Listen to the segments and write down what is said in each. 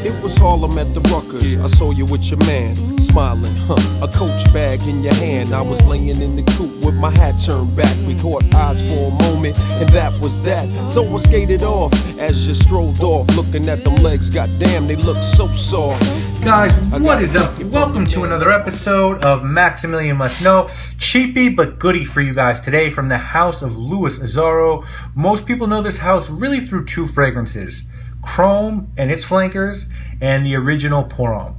It was Harlem at the Ruckers. I saw you with your man, smiling, a Coach bag in your hand. I was laying in the coupe with my hat turned back. We caught eyes for a moment, and that was that. So I skated off as you strolled off, looking at them legs. Goddamn, they look so soft. Guys, what is up? Welcome to another episode of Maximilian Must Know. Cheapy but goody for you guys today from the house of Louis Azzaro. Most people know this house really through two fragrances. Chrome and its flankers, and the original Pour Homme.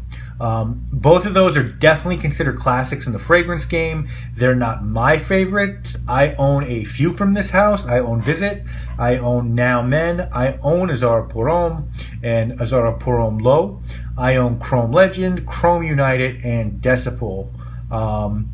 Both of those are definitely considered classics in the fragrance game. They're not my favorites. I own a few from this house. I own Visit. I own Now Men. I own Azzaro Pour Homme and Azzaro Pour Homme Low. I own Chrome Legend, Chrome United, and Decibel. On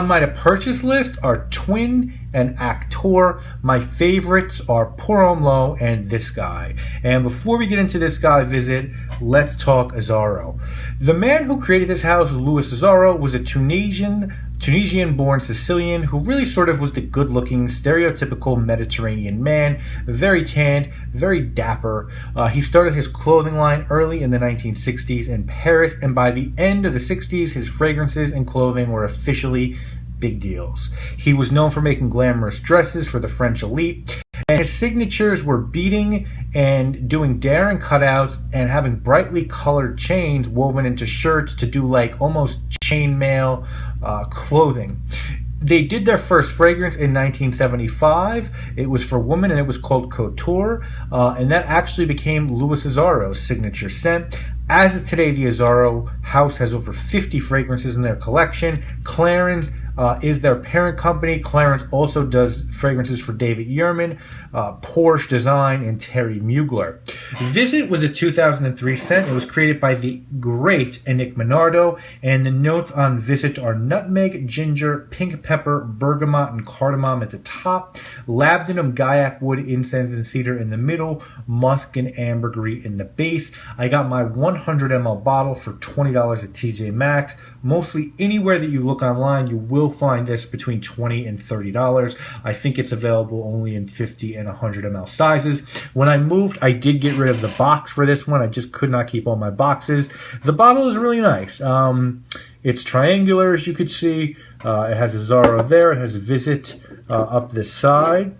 my to purchase list are Twin and Actor. My favorites are Pour Homme Low and this guy. And before we get into this guy Visit, let's talk Azzaro. The man who created this house, Louis Azzaro, was a Tunisian-born Sicilian who really sort of was the good-looking, stereotypical Mediterranean man, very tanned, very dapper. He started his clothing line early in the 1960s in Paris, and by the end of the 60s, his fragrances and clothing were officially big deals. He was known for making glamorous dresses for the French elite, and his signatures were beading and doing daring cutouts and having brightly colored chains woven into shirts to do like almost chainmail clothing. They did their first fragrance in 1975. It was for women and it was called Couture, and that actually became Louis Azzaro's signature scent. As of today, the Azzaro house has over 50 fragrances in their collection. Clarins is their parent company. Clarins also does fragrances for David Yurman, Porsche Design, and Terry Mugler. Visit was a 2003 scent. It was created by the great Nick Minardo, and the notes on Visit are nutmeg, ginger, pink pepper, bergamot, and cardamom at the top, labdanum, gaiac wood, incense, and cedar in the middle, musk and ambergris in the base. I got my 100 ml bottle for $20 at TJ Maxx. Mostly anywhere that you look online, you will find this between $20 and $30. I think it's available only in 50 and 100 ml sizes. When I moved, I did get rid of the box for this one. I just could not keep all my boxes. The bottle is really nice. It's triangular, as you could see. It has Azzaro there. It has Visit up this side.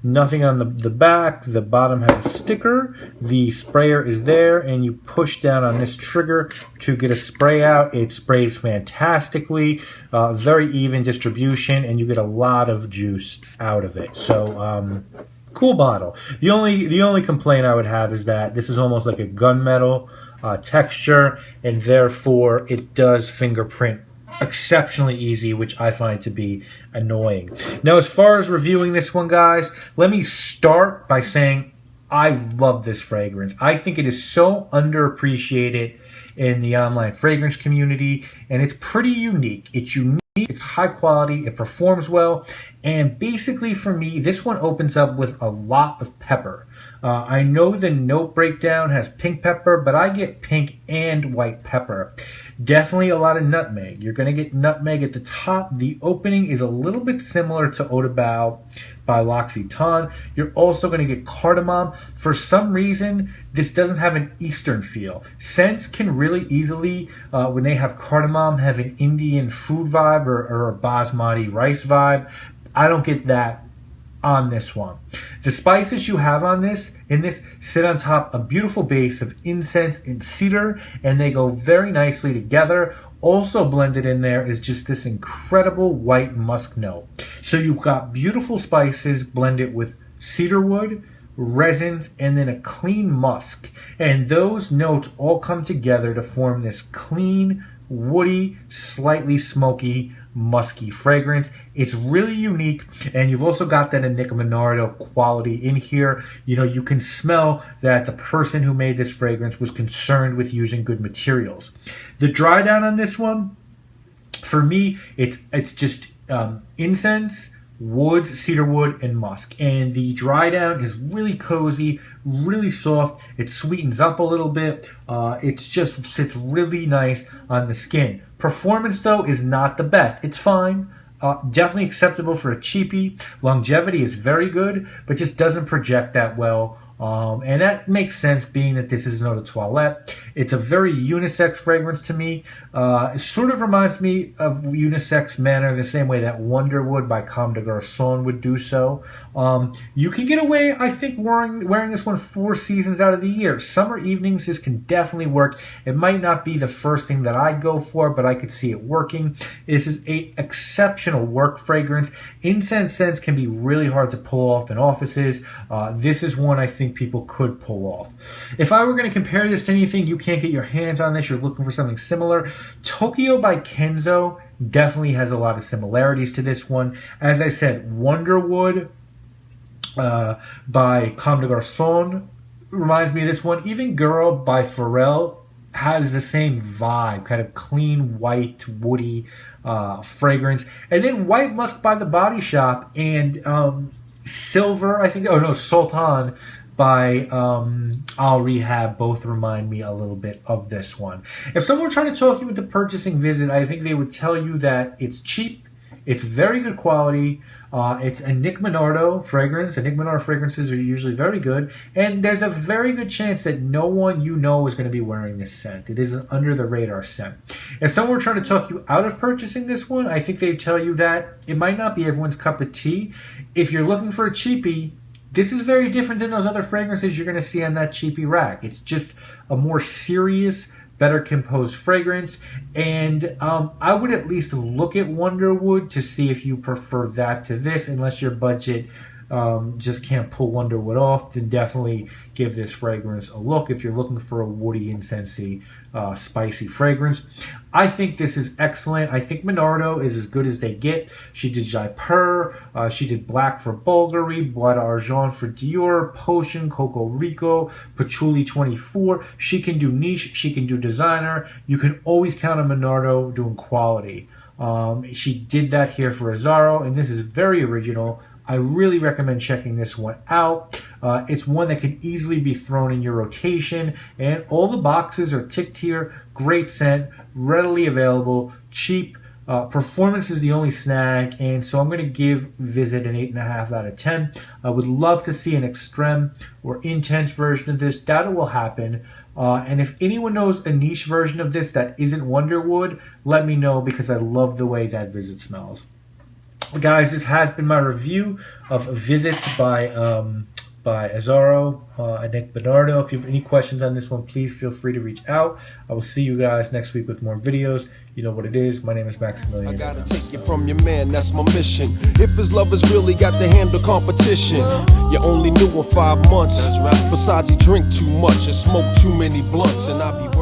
Nothing on the back. The bottom has a sticker. The sprayer is there, and you push down on this trigger to get a spray out. It sprays fantastically, very even distribution, and you get a lot of juice out of it. So, cool bottle. The only complaint I would have is that this is almost like a gunmetal texture, and therefore it does fingerprint exceptionally easy, which I find to be annoying. Now, as far as reviewing this one, guys, let me start by saying I love this fragrance. I think it is so underappreciated in the online fragrance community, and it's pretty unique. It's unique, it's high quality, it performs well, and basically for me, this one opens up with a lot of pepper. I know the note breakdown has pink pepper, but I get pink and white pepper. Definitely a lot of nutmeg. You're going to get nutmeg at the top. The opening is a little bit similar to Eau de Bao by L'Occitane. You're also going to get cardamom. For some reason, this doesn't have an Eastern feel. Scents can really easily, when they have cardamom, have an Indian food vibe or a basmati rice vibe. I don't get that on this one. The spices you have in this sit on top a beautiful base of incense and cedar, and they go very nicely together. Also blended in there is just this incredible white musk note. So you've got beautiful spices blended with cedarwood, resins, and then a clean musk. And those notes all come together to form this clean, woody, slightly smoky, musky fragrance. It's really unique, and you've also got that Nick Minardo quality in here. You know, you can smell that the person who made this fragrance was concerned with using good materials. The dry down on this one, for me, it's just incense, woods, cedar wood, and musk. And the dry down is really cozy, really soft. It sweetens up a little bit. It just sits really nice on the skin. Performance, though, is not the best. It's fine. Definitely acceptable for a cheapie. Longevity is very good, but just doesn't project that well And that makes sense, being that this is an eau de toilette. It's a very unisex fragrance to me. It sort of reminds me of unisex manner the same way that Wonderwood by Comme des Garçons would do so. You can get away, I think, wearing this one 4 seasons out of the year. Summer evenings, this can definitely work. It might not be the first thing that I'd go for, but I could see it working. This is an exceptional work fragrance. Incense scents can be really hard to pull off in offices. This is one I think people could pull off. If I were going to compare this to anything, you can't get your hands on this, you're looking for something similar, Tokyo by Kenzo definitely has a lot of similarities to this one. As I said, Wonderwood by Comme des Garçons reminds me of this one. Even Girl by Pharrell has the same vibe, kind of clean, white, woody fragrance. And then White Musk by The Body Shop and Silver, I think, Sultan by Al Rehab both remind me a little bit of this one. If someone were trying to talk you into purchasing Visit, I think they would tell you that it's cheap, it's very good quality, it's a Nick Minardo fragrance, and Nick Minardo fragrances are usually very good, and there's a very good chance that no one you know is going to be wearing this scent. It is an under-the-radar scent. If someone were trying to talk you out of purchasing this one, I think they'd tell you that it might not be everyone's cup of tea. If you're looking for a cheapie, this is very different than those other fragrances you're going to see on that cheapie rack. It's just a more serious, better composed fragrance, and I would at least look at Wonderwood to see if you prefer that to this. Unless your budget just can't pull Wonderwood off, then definitely give this fragrance a look if you're looking for a woody, incensey, spicy fragrance. I think this is excellent. I think Minardo is as good as they get. She did Jaipur, she did Black for Bulgari, Bois d'Argent for Dior, Potion, Coco Rico, Patchouli 24. She can do niche, she can do designer. You can always count on Minardo doing quality. She did that here for Azzaro, and this is very original. I really recommend checking this one out. It's one that can easily be thrown in your rotation, and all the boxes are ticked here. Great scent, readily available, cheap. Performance is the only snag, and so I'm going to give Visit an 8.5 out of 10. I would love to see an extreme or intense version of this. That will happen. And if anyone knows a niche version of this that isn't Wonderwood, let me know, because I love the way that Visit smells. Guys, this has been my review of Visit by Azzaro and Nick Minardo. If you have any questions on this one, please feel free to reach out. I will see you guys next week with more videos. You know what it is. My name is Maximilian. I gotta take it from your man, that's my mission. If his lovers really got to handle competition, you only knew him 5 months. Besides, he drink too much and smoke too many blunts, and I be